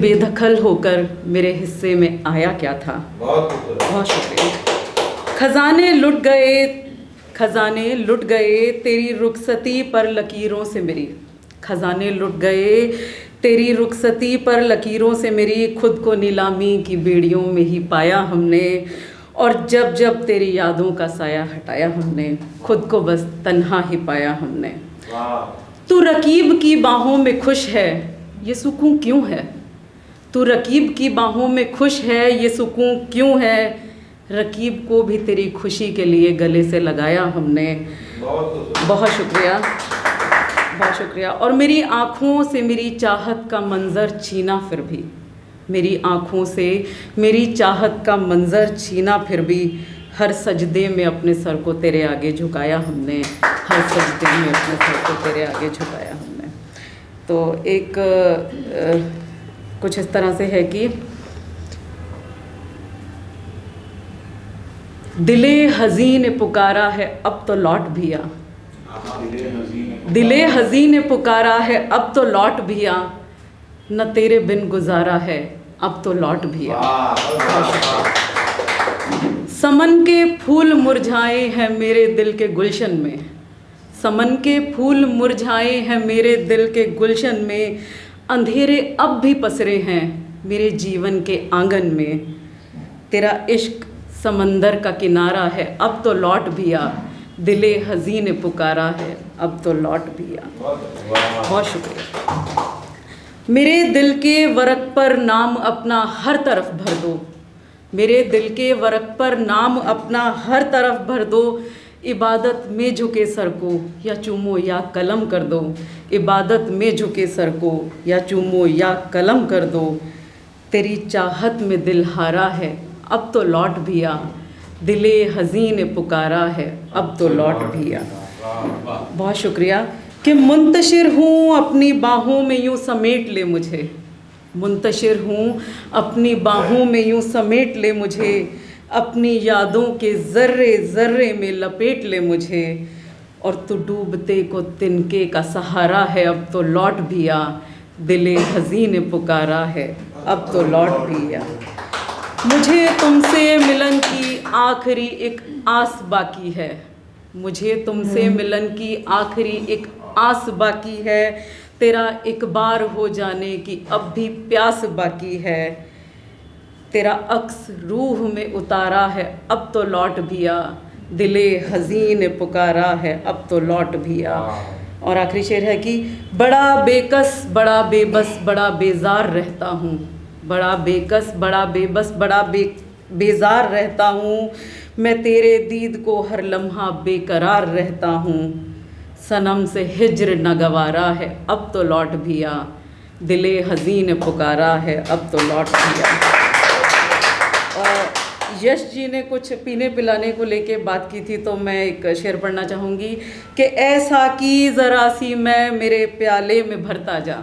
बेदखल होकर मेरे हिस्से में आया क्या था। बहुत शुक्रिया। खजाने लुट गए तेरी रुखसती पर लकीरों से मेरी। खजाने लुट गए तेरी रुखसती पर लकीरों से मेरी। खुद को नीलामी की बेड़ियों में ही पाया हमने। और जब जब तेरी यादों का साया हटाया हमने, खुद को बस तन्हा ही पाया हमने। तू रकीब की बाहों में खुश है, ये सुकून क्यों है। तू रकीब की बाहों में खुश है, ये सुकून क्यों है। रकीब को भी तेरी खुशी के लिए गले से लगाया हमने। बहुत शुक्रिया, बहुत शुक्रिया। और मेरी आँखों से मेरी चाहत का मंज़र छीना फिर भी। मेरी आँखों से मेरी चाहत का मंज़र छीना फिर भी। हर सजदे में अपने सर को तेरे आगे झुकाया हमने। हर सजदे में अपने सर को तेरे आगे झुकाया हमने। तो एक कुछ इस तरह से है कि दिले हज़ी ने पुकारा है अब तो लौट भी आ। दिले हज़ी ने पुकारा है अब तो लौट भी आ। न तेरे बिन गुजारा है अब तो लौट भी आ। समन के फूल मुरझाए हैं मेरे दिल के गुलशन में। समन के फूल मुरझाए हैं मेरे दिल के गुलशन में। अंधेरे अब भी पसरे हैं मेरे जीवन के आंगन में। तेरा इश्क समंदर का किनारा है अब तो लौट भी आ। दिले हज़ी ने पुकारा है अब तो लौट भी आ। बहुत शुक्रिया। मेरे दिल के वरक पर नाम अपना हर तरफ भर दो। मेरे दिल के वरक पर नाम अपना हर तरफ भर दो। इबादत में झुके सर को या चूमो या कलम कर दो। इबादत में झुके सर को या चूमो या कलम कर दो। तेरी चाहत में दिल हारा है अब तो लौट भी आ। दिले हज़ी ने पुकारा है अब तो लौट भी आ। बहुत शुक्रिया। कि मुंतशिर हूँ अपनी बाहों में यूँ समेट ले मुझे। मुंतशिर हूँ अपनी बाहों में यूँ समेट ले मुझे। अपनी यादों के ज़र्रे ज़र्रे में लपेट ले मुझे। और तू डूबते को तिनके का सहारा है अब तो लौट भी आ। दिले हज़ी ने पुकारा है अब तो लौट भी आ। मुझे तुमसे मिलन की आखिरी एक आस बाकी है। मुझे तुमसे मिलन की आखिरी एक आस बाकी है। तेरा एक बार हो जाने की अब भी प्यास बाकी है। तेरा अक्स रूह में उतारा है अब तो लौट भी आ। दिले हज़ी ने पुकारा है अब तो लौट भी आ। और आखिरी शेर है कि बड़ा बेकस बड़ा बेबस बड़ा बेजार रहता हूँ। बड़ा बेकस बड़ा बेबस बड़ा बेजार रहता हूँ। मैं तेरे दीद को हर लम्हा बेकरार रहता हूँ। सनम से हिज्र न गवारा है अब तो लौट भी आ। दिले हज़ी ने पुकारा है अब तो लौट भी आ। यश जी ने कुछ पीने पिलाने को लेके बात की थी, तो मैं एक शेर पढ़ना चाहूँगी कि ऐसा की ज़रा सी मैं मेरे प्याले में भरता जा।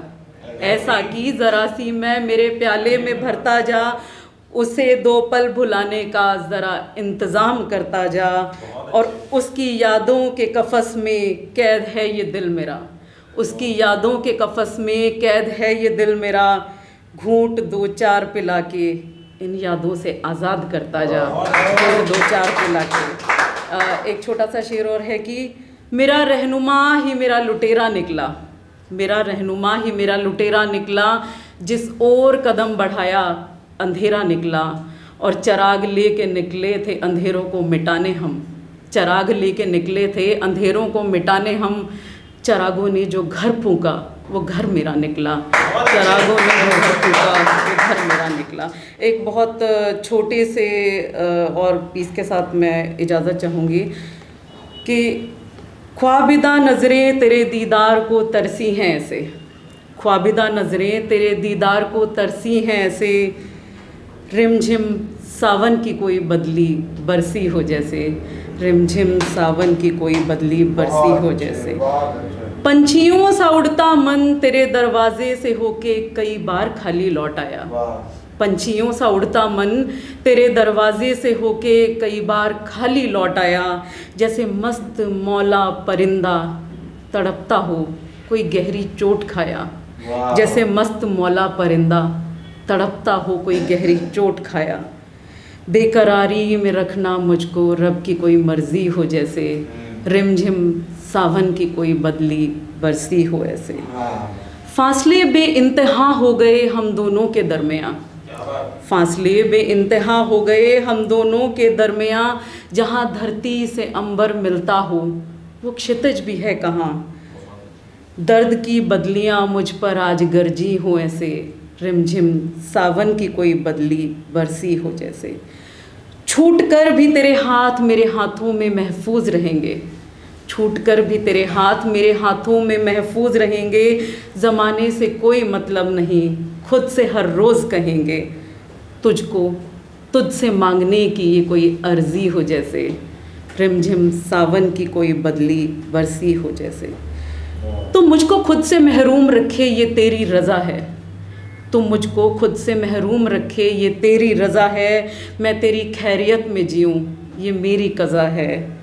ऐसा की ज़रा सी मैं मेरे प्याले में भरता जा। उसे दो पल भुलाने का ज़रा इंतज़ाम करता जा। और उसकी यादों के कफ़स में कैद है ये दिल मेरा। उसकी यादों के कफ़स में कैद है ये दिल मेरा। घूंट दो चार पिला के इन यादों से आज़ाद करता जा। घूंट दो चार पिला के। एक छोटा सा शेर और है कि मेरा रहनुमा ही मेरा लुटेरा निकला। मेरा रहनुमा ही मेरा लुटेरा निकला। जिस ओर कदम बढ़ाया अंधेरा निकला। और चराग लेके निकले थे अंधेरों को मिटाने हम। चराग लेके निकले थे अंधेरों को मिटाने हम। चरागों ने जो घर फूंका वो घर मेरा निकला। चरागों ने जो घर फूंका वो घर मेरा निकला। एक बहुत छोटे से और पीस के साथ मैं इजाज़त चाहूँगी कि ख्वाबिदा नज़रें तेरे दीदार को तरसी हैं ऐसे। ख्वाबिदा नज़रें तेरे दीदार को तरसी हैं ऐसे। रिमझिम सावन की कोई बदली बरसी हो जैसे। रिमझिम सावन की कोई बदली बरसी हो जैसे। पंछियों सा उड़ता मन तेरे दरवाजे से होके कई बार खाली लौट आया। पंछियों सा उड़ता मन तेरे दरवाजे से होके कई बार खाली लौट आया। जैसे मस्त मौला परिंदा तड़पता हो कोई गहरी चोट खाया। जैसे मस्त मौला परिंदा तड़पता हो कोई गहरी चोट खाया, बेकरारी में रखना मुझको रब की कोई मर्जी हो जैसे, रिमझिम सावन की कोई बदली बरसी हो ऐसे। फासले बेइंतहा हो गए हम दोनों के दरमियाँ, फासले बेइंतहा हो गए हम दोनों के दरमियाँ, जहाँ धरती से अंबर मिलता हो वो क्षितिज भी है कहाँ। दर्द की बदलियाँ मुझ पर आज गरजी हो ऐसे, रिमझिम सावन की कोई बदली बरसी हो जैसे। छूट कर भी तेरे हाथ मेरे हाथों में महफूज रहेंगे, छूट कर भी तेरे हाथ मेरे हाथों में महफूज रहेंगे। ज़माने से कोई मतलब नहीं खुद से हर रोज़ कहेंगे, तुझको तुझसे मांगने की ये कोई अर्ज़ी हो जैसे, रिमझिम सावन की कोई बदली बरसी हो जैसे। तो मुझको खुद से महरूम रखे ये तेरी रज़ा है, तुम मुझको खुद से महरूम रखे ये तेरी रज़ा है। मैं तेरी खैरियत में जीऊँ ये मेरी क़ज़ा है,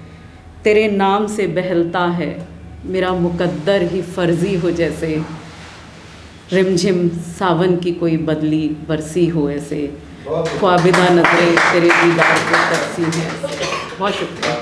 तेरे नाम से बहलता है मेरा मुकद्दर ही फ़र्ज़ी हो जैसे, रिमझिम सावन की कोई बदली बरसी हो ऐसे। ख्वाबिदा नज़रें तेरे दीदार को तरसी हैं। बहुत शुक्रिया।